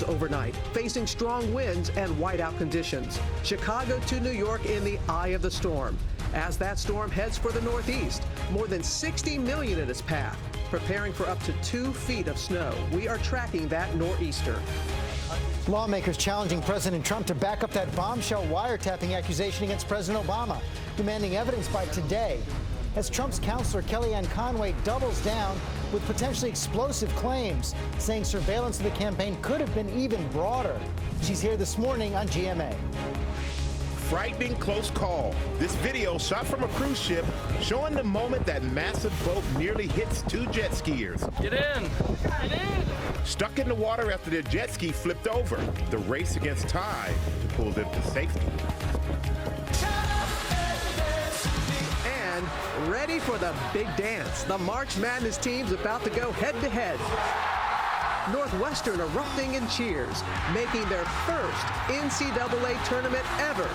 overnight, facing strong winds and whiteout conditions. Chicago to New York in the eye of the storm. As that storm heads for the northeast, more than 60 million in its path, preparing for up to 2 feet of snow. We are tracking that nor'easter. Lawmakers challenging President Trump to back up that bombshell wiretapping accusation against President Obama, demanding evidence by today. As Trump's counselor Kellyanne Conway doubles down with potentially explosive claims, saying surveillance of the campaign could have been even broader. She's here this morning on GMA. Frightening close call. This video shot from a cruise ship showing the moment that massive boat nearly hits 2 jet skiers. Get in! Get in! Stuck in the water after their jet ski flipped over. The race against tide to pull them to safety. And ready for the big dance. The March Madness team's about to go head-to-head. Northwestern erupting in cheers, making their first NCAA tournament ever.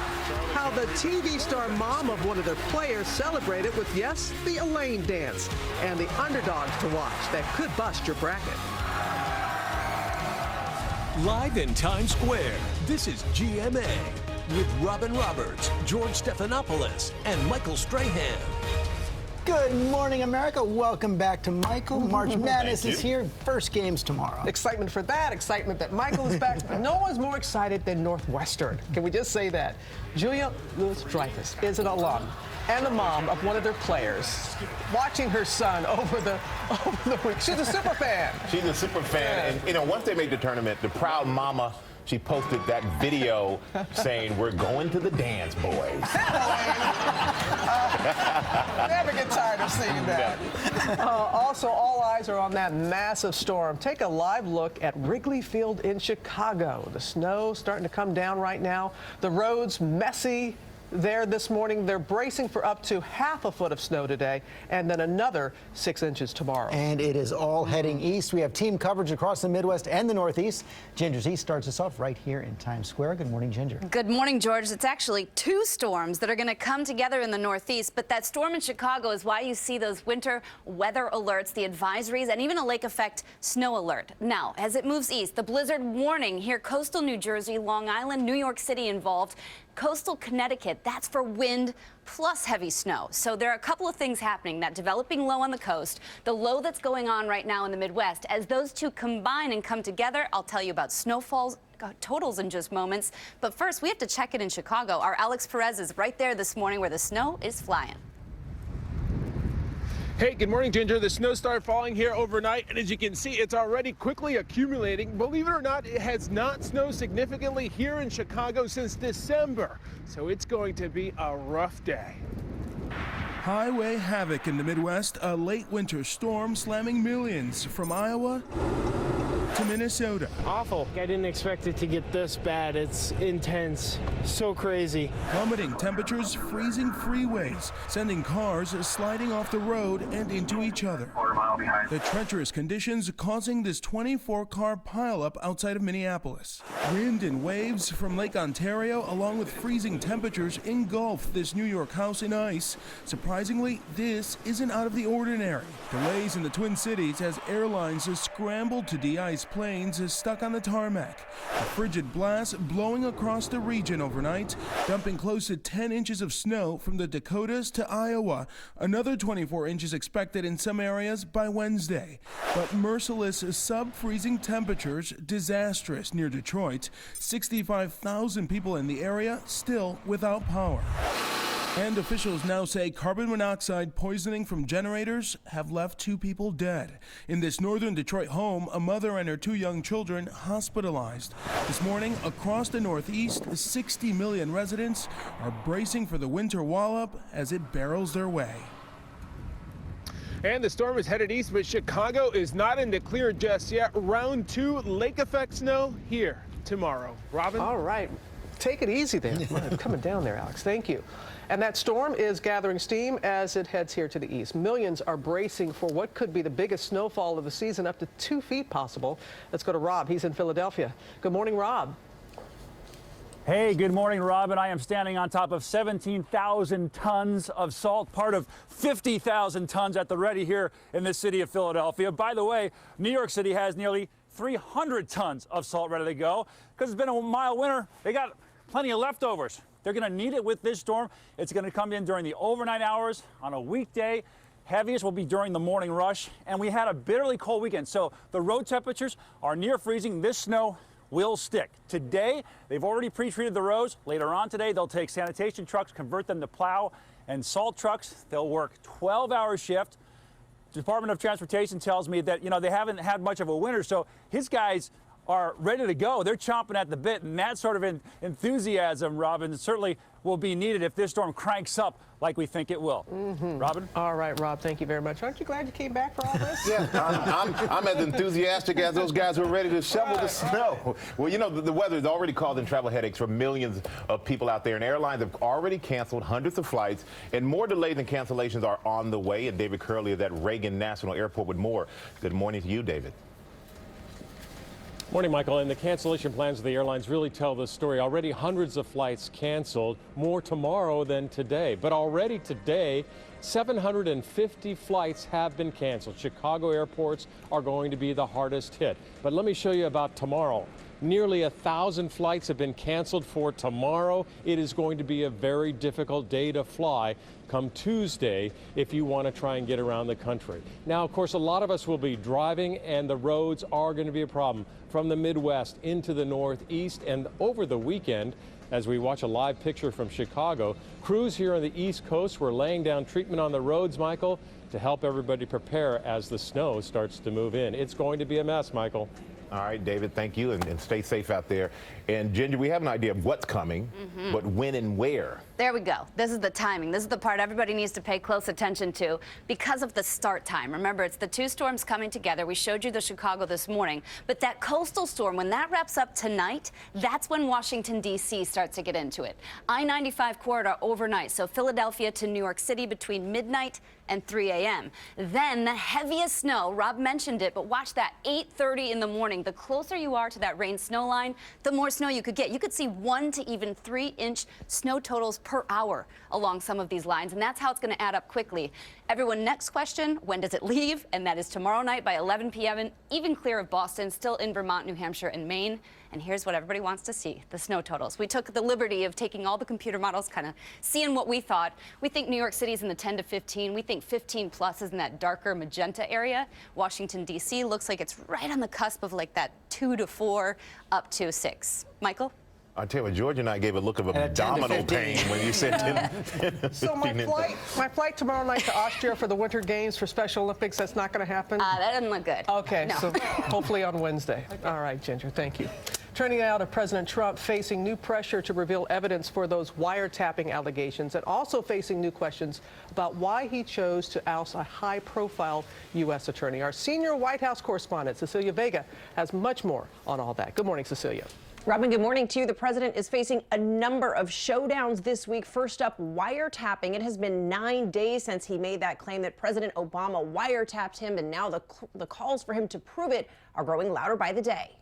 How the TV star mom of one of their players celebrated with, yes, the Elaine dance, and the underdogs to watch that could bust your bracket. Live in Times Square, this is GMA with Robin Roberts, George Stephanopoulos, and Michael Strahan. Good morning, America. Welcome back to Michael. March Madness is here. First games tomorrow. Excitement for that, excitement that Michael is back. But no one's more excited than Northwestern. Can we just say that? Wjla is an alum and the mom of one of their players. Watching her son over the week. She's a super fan. She's a super fan. And, once they made the tournament, the proud mama, she posted that video saying, "We're going to the dance, boys." Never get tired of seeing that. Also, all eyes are on that massive storm. Take a live look at Wrigley Field in Chicago. The snow starting to come down right now. The roads messy there this morning. They're bracing for up to ½ a foot of snow today and then another 6 inches tomorrow. And it is all heading east. We have team coverage across the Midwest and the Northeast. Ginger's East starts us off right here in Times Square. Good morning, Ginger. Good morning, George. It's actually 2 storms that are going to come together in the Northeast, but that storm in Chicago is why you see those winter weather alerts, the advisories, and even a lake effect snow alert. Now, as it moves east, the blizzard warning here, coastal New Jersey, Long Island, New York City involved. Coastal Connecticut, that's for wind plus heavy snow. So there are a couple of things happening. That developing low on the coast, the low that's going on right now in the Midwest. As those two combine and come together, I'll tell you about snowfalls totals in just moments. But first, we have to check it in Chicago. Our Alex Perez is right there this morning where the snow is flying. Hey, good morning, Ginger. The snow started falling here overnight, and as you can see, it's already quickly accumulating. Believe it or not, it has not snowed significantly here in Chicago since December, so it's going to be a rough day. Highway havoc in the Midwest, a late winter storm slamming millions from Iowa to Minnesota. Awful. I didn't expect it to get this bad. It's intense. So crazy. Plummeting temperatures, freezing freeways, sending cars sliding off the road and into each other. The treacherous conditions causing this 24-car pileup outside of Minneapolis. Wind and waves from Lake Ontario, along with freezing temperatures, engulf this New York house in ice. Surprisingly, this isn't out of the ordinary. Delays in the Twin Cities as airlines scramble to de-ice planes stuck on the tarmac. A frigid blast blowing across the region overnight, dumping close to 10 inches of snow from the Dakotas to Iowa. Another 24 inches expected in some areas by Wednesday. But merciless sub-freezing temperatures, disastrous near Detroit. 65,000 people in the area still without power. And officials now say carbon monoxide poisoning from generators have left 2 people dead. In this northern Detroit home, a mother and her 2 young children hospitalized. This morning, across the Northeast, 60 million residents are bracing for the winter wallop as it barrels their way. And the storm is headed east, but Chicago is not in the clear just yet. Round 2 lake effect snow here tomorrow. Robin? All right. Take it easy there. Coming down there, Alex. Thank you. And that storm is gathering steam as it heads here to the east. Millions are bracing for what could be the biggest snowfall of the season, up to 2 feet possible. Let's go to Rob. He's in Philadelphia. Good morning, Rob. Hey, good morning, Robin. I am standing on top of 17,000 tons of salt, part of 50,000 tons at the ready here in the city of Philadelphia. By the way, New York City has nearly 300 tons of salt ready to go. Because it's been a mild winter, they got plenty of leftovers. They're going to need it with this storm. It's going to come in during the overnight hours on a weekday. Heaviest will be during the morning rush. And we had a bitterly cold weekend, so the road temperatures are near freezing. This snow will stick. Today, they've already pre-treated the roads. Later on today, they'll take sanitation trucks, convert them to plow and salt trucks. They'll work 12-hour shift. The Department of Transportation tells me that, they haven't had much of a winter, so his guys are ready to go. They're chomping at the bit, and that sort of enthusiasm, Robin, certainly will be needed if this storm cranks up like we think it will. Robin? All right, Rob, thank you very much. Aren't you glad you came back for all this? Yeah, I'm as enthusiastic as those guys who are ready to shovel the snow. Well, the weather has already caused travel headaches for millions of people out there, and airlines have already canceled hundreds of flights, and more delays and cancellations are on the way. And David Curley is at Reagan National Airport with more. Good morning to you, David. Morning, Michael. And the cancellation plans of the airlines really tell this story. Already hundreds of flights canceled, more tomorrow than today. But already today, 750 flights have been canceled. Chicago airports are going to be the hardest hit. But let me show you about tomorrow. Nearly 1,000 flights have been canceled for tomorrow. It is going to be a very difficult day to fly come Tuesday if you want to try and get around the country. Now, of course, a lot of us will be driving, and the roads are going to be a problem from the Midwest into the Northeast. And over the weekend, as we watch a live picture from Chicago, crews here on the East Coast were laying down treatment on the roads, Michael, to help everybody prepare as the snow starts to move in. It's going to be a mess, Michael. All right, David, thank you, and stay safe out there. And Ginger, we have an idea of what's coming, but when and where. There we go. This is the timing. This is the part everybody needs to pay close attention to because of the start time. Remember, it's the two storms coming together. We showed you the Chicago this morning, but that coastal storm, when that wraps up tonight, that's when Washington, D.C. starts to get into it. I-95 corridor overnight, so Philadelphia to New York City between midnight and 3 a.m. Then the heaviest snow, Rob mentioned it, but watch that, 8:30 in the morning. The closer you are to that rain snow line, the more snow you could get. You could see 1 to even 3-inch snow totals per hour along some of these lines, and that's how it's going to add up quickly. Everyone, next question, when does it leave? And that is tomorrow night by 11 p.m., even clear of Boston, still in Vermont, New Hampshire, and Maine. And here's what everybody wants to see, the snow totals. We took the liberty of taking all the computer models, kind of seeing what we thought. We think New York City's in the 10 to 15. We think 15 plus is in that darker magenta area. Washington, D.C. looks like it's right on the cusp of like that 2 to 4 up to 6. Michael? I tell you what, George and I gave a look of abdominal pain when you said 10. So my flight tomorrow night to Austria for the Winter Games for Special Olympics, that's not going to happen? That doesn't look good. Okay, no. So hopefully on Wednesday. Okay. All right, Ginger, thank you. Turning out of President Trump facing new pressure to reveal evidence for those wiretapping allegations, and also facing new questions about why he chose to oust a high-profile U.S. attorney. Our senior White House correspondent, Cecilia Vega, has much more on all that. Good morning, Cecilia. Robin, good morning to you. The president is facing a number of showdowns this week. First up, wiretapping. It has been 9 days since he made that claim that President Obama wiretapped him, and now the calls for him to prove it are growing louder by the day.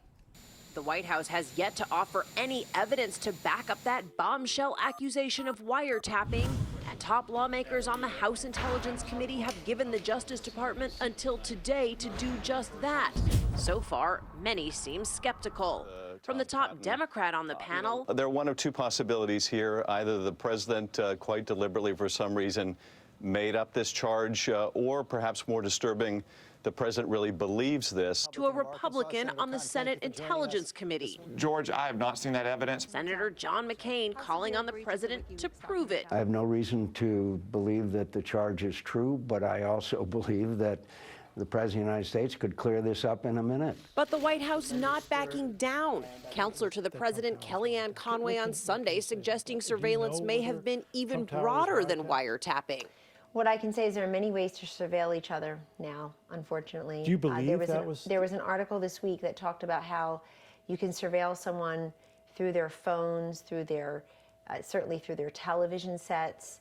The White House has yet to offer any evidence to back up that bombshell accusation of wiretapping. And top lawmakers on the House Intelligence Committee have given the Justice Department until today to do just that. So far, many seem skeptical. From the top Democrat on the panel, there are one of two possibilities here. Either the president quite deliberately, for some reason, made up this charge, or perhaps more disturbing, the president really believes this. To a Republican on the Senate Intelligence Committee. George, I have not seen that evidence. Senator John McCain calling on the president to prove it. I have no reason to believe that the charge is true, but I also believe that the President of the United States could clear this up in a minute. But the White House not backing down. Counselor to the president, Kellyanne Conway, on Sunday suggesting surveillance may have been even broader than wiretapping. What I can say is there are many ways to surveil each other now, unfortunately. Do you believe there was an article this week that talked about how you can surveil someone through their phones, through their, certainly through their television sets,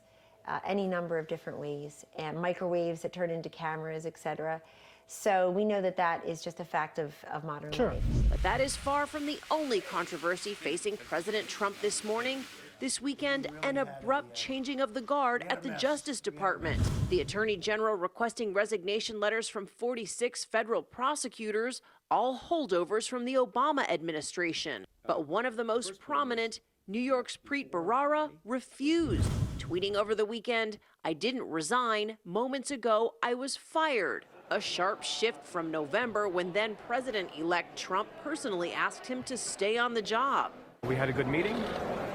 any number of different ways, and microwaves that turn into cameras, etc. So we know that that is just a fact of modern life. But that is far from the only controversy facing President Trump this morning. This weekend, an abrupt changing of the guard at the Justice Department. The Attorney General requesting resignation letters from 46 federal prosecutors, all holdovers from the Obama administration. But one of the most prominent, New York's Preet Bharara, refused, tweeting over the weekend, "I didn't resign. Moments ago, I was fired." A sharp shift from November when then President-elect Trump personally asked him to stay on the job. We had a good meeting.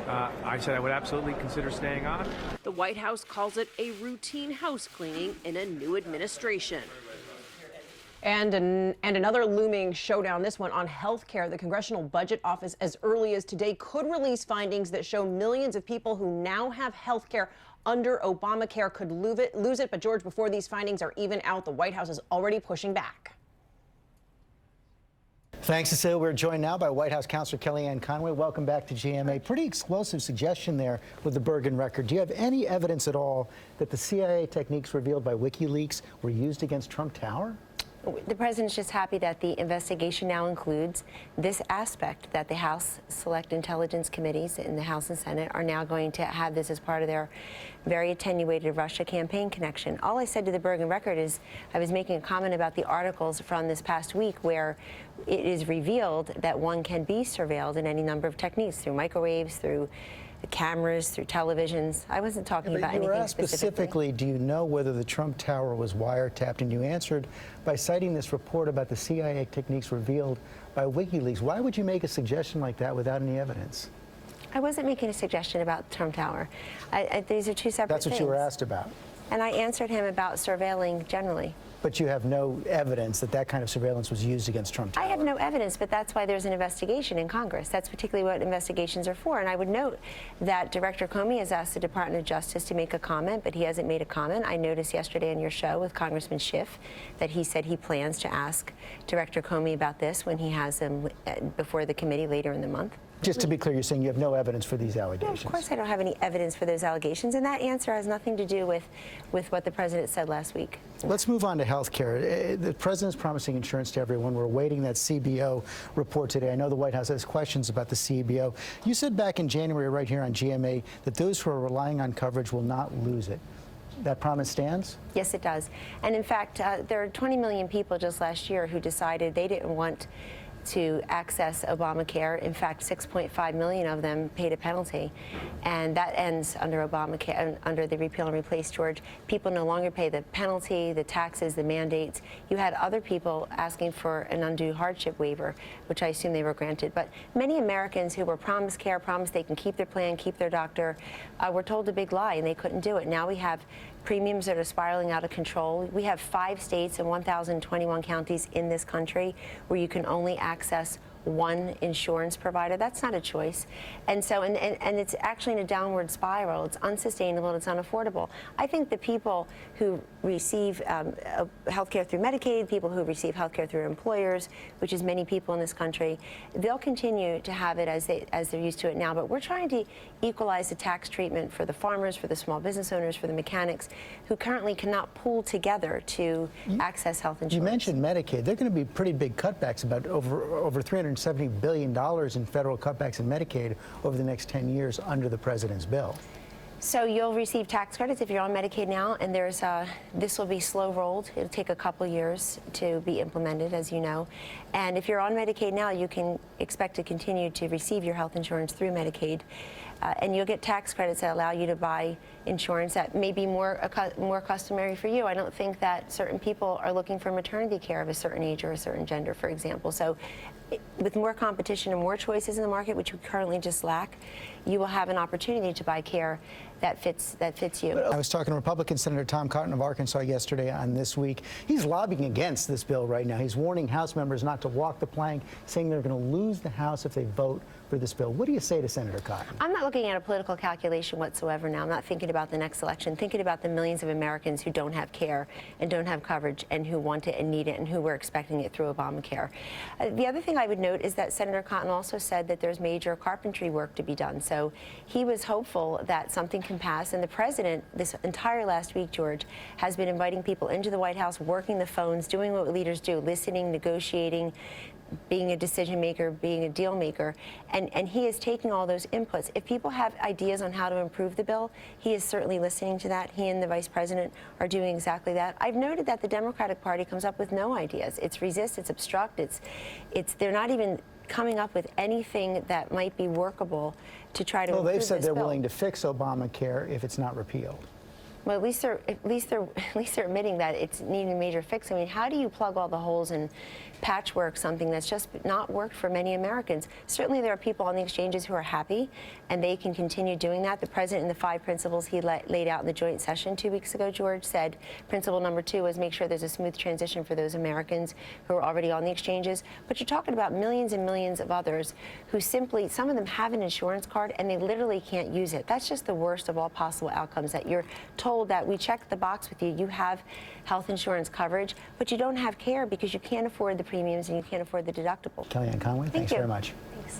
I said I would absolutely consider staying on. The White House calls it a routine house cleaning in a new administration. And another looming showdown, this one on health care. The Congressional Budget Office, as early as today, could release findings that show millions of people who now have health care under Obamacare could lose it. But, George, before these findings are even out, the White House is already pushing back. Thanks, Cecilia. We're joined now by White House Counselor Kellyanne Conway. Welcome back to GMA. Pretty explosive suggestion there with the Bergen record. Do you have any evidence at all that the CIA techniques revealed by WikiLeaks were used against Trump Tower? The president's just happy that the investigation now includes this aspect, that the House Select Intelligence Committees in the House and Senate are now going to have this as part of their very attenuated Russia campaign connection. All I said to the Bergen record is I was making a comment about the articles from this past week where it is revealed that one can be surveilled in any number of techniques, through microwaves, through the cameras, through televisions. I wasn't talking about anything specifically. Do you know whether the Trump Tower was wiretapped? And you answered by citing this report about the CIA techniques revealed by WikiLeaks. Why would you make a suggestion like that without any evidence? I wasn't making a suggestion about Trump Tower. These are two separate things. That's what you were asked about. And I answered him about surveilling generally. But you have no evidence that that kind of surveillance was used against Trump Tower. I have no evidence, but that's why there's an investigation in Congress. That's particularly what investigations are for. And I would note that Director Comey has asked the Department of Justice to make a comment, but he hasn't made a comment. I noticed yesterday on your show with Congressman Schiff that he said he plans to ask Director Comey about this when he has him before the committee later in the month. Just to be clear, you're saying you have no evidence for these allegations? No, of course I don't have any evidence for those allegations, and that answer has nothing to do with what the president said last week. Let's move on to health care. The president's promising insurance to everyone. We're awaiting that CBO report today. I know the White House has questions about the CBO. You said back in January right here on GMA that those who are relying on coverage will not lose it. That promise stands? Yes, it does. And in fact, there are 20 million people just last year who decided they didn't want to access Obamacare. In fact, 6.5 million of them paid a penalty, and that ends under Obamacare, under the repeal and replace, George. People no longer pay the penalty, the taxes, the mandates. You had other people asking for an undue hardship waiver, which I assume they were granted. But many Americans who were promised care, promised they can keep their plan, keep their doctor, were told a big lie, and they couldn't do it. Now we have premiums that are spiraling out of control. We have 5 states and 1,021 counties in this country where you can only access one insurance provider. That's not a choice. And so, and it's actually in a downward spiral. It's unsustainable, it's unaffordable. I think the people who receive health care through Medicaid, people who receive health care through employers, which is many people in this country, they'll continue to have it as they're used to it now. But we're trying to equalize the tax treatment for the farmers, for the small business owners, for the mechanics who currently cannot pool together to access health insurance. You mentioned Medicaid. There are going to be pretty big cutbacks, about over $370 billion in federal cutbacks in Medicaid over the next 10 years under the president's bill. So you'll receive tax credits if you're on Medicaid now, and this will be slow rolled. It'll take a couple years to be implemented, as you know. And if you're on Medicaid now, you can expect to continue to receive your health insurance through Medicaid. And you'll get tax credits that allow you to buy insurance that may be more customary for you. I don't think that certain people are looking for maternity care of a certain age or a certain gender, for example. So with more competition and more choices in the market, which we currently just lack, you will have an opportunity to buy care that fits you. I was talking to Republican Senator Tom Cotton of Arkansas yesterday on This Week. He's lobbying against this bill right now. He's warning House members not to walk the plank, saying they're going to lose the House if they vote for this bill. What do you say to Senator Cotton? I'm not looking at a political calculation whatsoever now. I'm not thinking about the next election, thinking about the millions of Americans who don't have care and don't have coverage and who want it and need it and who were expecting it through Obamacare. The other thing I would note is that Senator Cotton also said that there's major carpentry work to be done. So he was hopeful that something can pass. And the president, this entire last week, George, has been inviting people into the White House, working the phones, doing what leaders do, listening, negotiating, being a decision maker, being a deal maker, and he is taking all those inputs. If people have ideas on how to improve the bill, he is certainly listening to that. He and the vice president are doing exactly that. I've noted that the Democratic Party comes up with no ideas. It's resist, it's obstruct, they're not even coming up with anything that might be workable to try to improve Well, they've said they're bill. willing to fix Obamacare if it's not repealed. Well, at least they're admitting that it's needing a major fix. I mean, how do you plug all the holes and patchwork something that's just not worked for many Americans? Certainly there are people on the exchanges who are happy, and they can continue doing that. The president, in the 5 principles he laid out in the joint session 2 weeks ago, George, said principle number 2 was make sure there's a smooth transition for those Americans who are already on the exchanges. But you're talking about millions and millions of others who simply, some of them have an insurance card and they literally can't use it. That's just the worst of all possible outcomes, that you're told that we checked the box with you, you have health insurance coverage, but you don't have care because you can't afford the premiums and you can't afford the deductible. Kellyanne Conway, thanks very much. Thanks.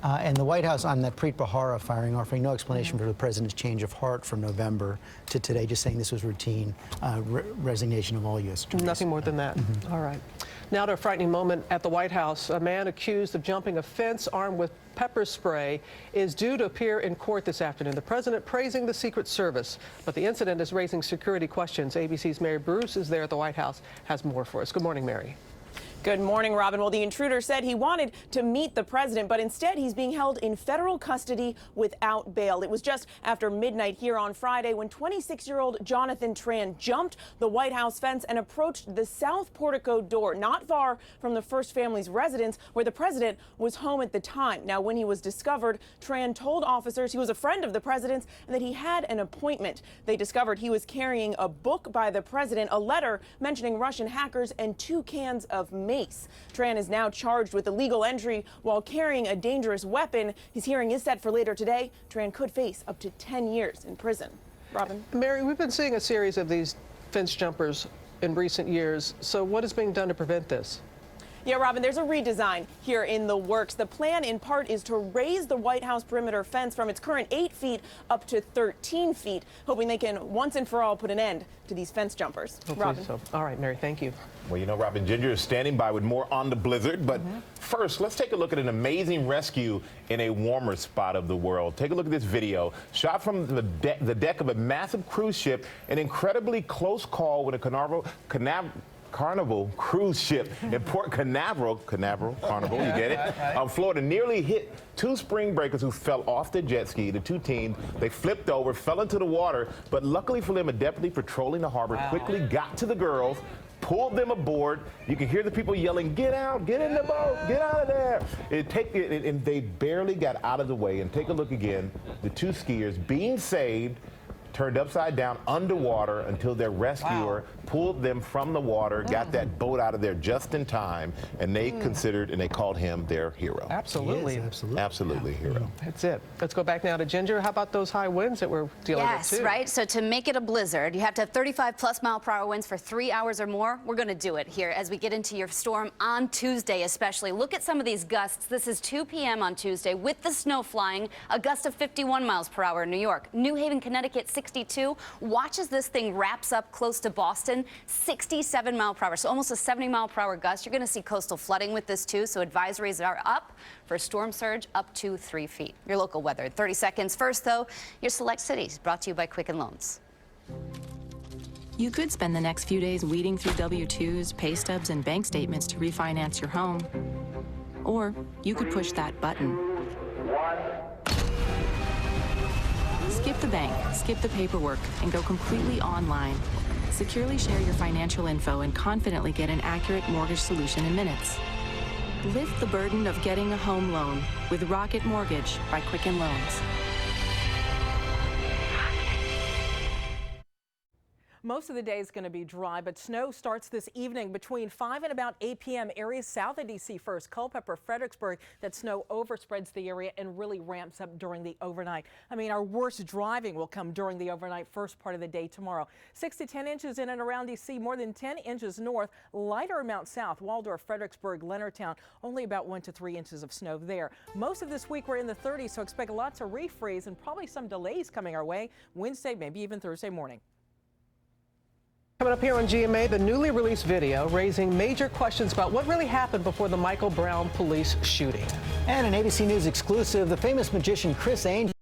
And the White House on that Preet Bharara firing, offering no explanation for the president's change of heart from November to today, just saying this was routine resignation of all U.S. attorneys. Nothing more than that. All right. Now to a frightening moment at the White House. A man accused of jumping a fence armed with pepper spray is due to appear in court this afternoon. The president praising the Secret Service, but the incident is raising security questions. ABC's Mary Bruce is there at the White House, has more for us. Good morning, Mary. Good morning, Robin. Well, the intruder said he wanted to meet the president, but instead he's being held in federal custody without bail. It was just after midnight here on Friday when 26-year-old Jonathan Tran jumped the White House fence and approached the south portico door, not far from the first family's residence where the president was home at the time. Now, when he was discovered, Tran told officers he was a friend of the president's and that he had an appointment. They discovered he was carrying a book by the president, a letter mentioning Russian hackers, and 2 cans of mace. Tran is now charged with illegal entry while carrying a dangerous weapon. His hearing is set for later today. Tran could face up to 10 years in prison. Robin? Mary, we've been seeing a series of these fence jumpers in recent years. So what is being done to prevent this? Yeah, Robin, there's a redesign here in the works. The plan, in part, is to raise the White House perimeter fence from its current 8 feet up to 13 feet, hoping they can once and for all put an end to these fence jumpers. Robin. So. All right, Mary, thank you. Well, you know, Robin Ginger is standing by with more on the blizzard. But first, let's take a look at an amazing rescue in a warmer spot of the world. Take a look at this video shot from the deck of a massive cruise ship, an incredibly close call with a Carnival cruise ship in Port Canaveral, Carnival, you get it? Florida nearly hit 2 spring breakers who fell off the jet ski. The 2 teens, they flipped over, fell into the water, but luckily for them, a deputy patrolling the harbor quickly got to the girls, pulled them aboard. You can hear the people yelling, "Get out, get in the boat, get out of there." And they barely got out of the way. And take a look again, the 2 skiers being saved, turned upside down underwater until their rescuer pulled them from the water, got that boat out of there just in time, and they considered and they called him their hero. Absolutely. Absolutely hero. That's it. Let's go back now to Ginger. How about those high winds that we're dealing with, too? Yes, right? So to make it a blizzard, you have to have 35+ mile-per-hour winds for 3 hours or more. We're going to do it here as we get into your storm on Tuesday especially. Look at some of these gusts. This is 2 p.m. on Tuesday with the snow flying, a gust of 51 miles per hour in New York. New Haven, Connecticut, 62. Watch as this thing wraps up close to Boston, 67 mile per hour. So almost a 70 mile per hour gust. You're going to see coastal flooding with this too. So advisories are up for storm surge up to 3 feet. Your local weather in 30 seconds. First, though, your select cities brought to you by Quicken Loans. You could spend the next few days weeding through W-2s, pay stubs, and bank statements to refinance your home. Or you could push that button. Skip the bank, skip the paperwork, and go completely online. Securely share your financial info and confidently get an accurate mortgage solution in minutes. Lift the burden of getting a home loan with Rocket Mortgage by Quicken Loans. Most of the day is going to be dry, but snow starts this evening between 5 and about 8 p.m. Areas south of D.C. first. Culpeper, Fredericksburg, that snow overspreads the area and really ramps up during the overnight. I mean, our worst driving will come during the overnight first part of the day tomorrow. 6 to 10 inches in and around D.C., more than 10 inches north, lighter amount south. Waldorf, Fredericksburg, Leonardtown, only about 1 to 3 inches of snow there. Most of this week we're in the 30s, so expect lots of refreeze and probably some delays coming our way Wednesday, maybe even Thursday morning. Coming up here on GMA, the newly released video raising major questions about what really happened before the Michael Brown police shooting. And an ABC News exclusive, the famous magician Chris Angel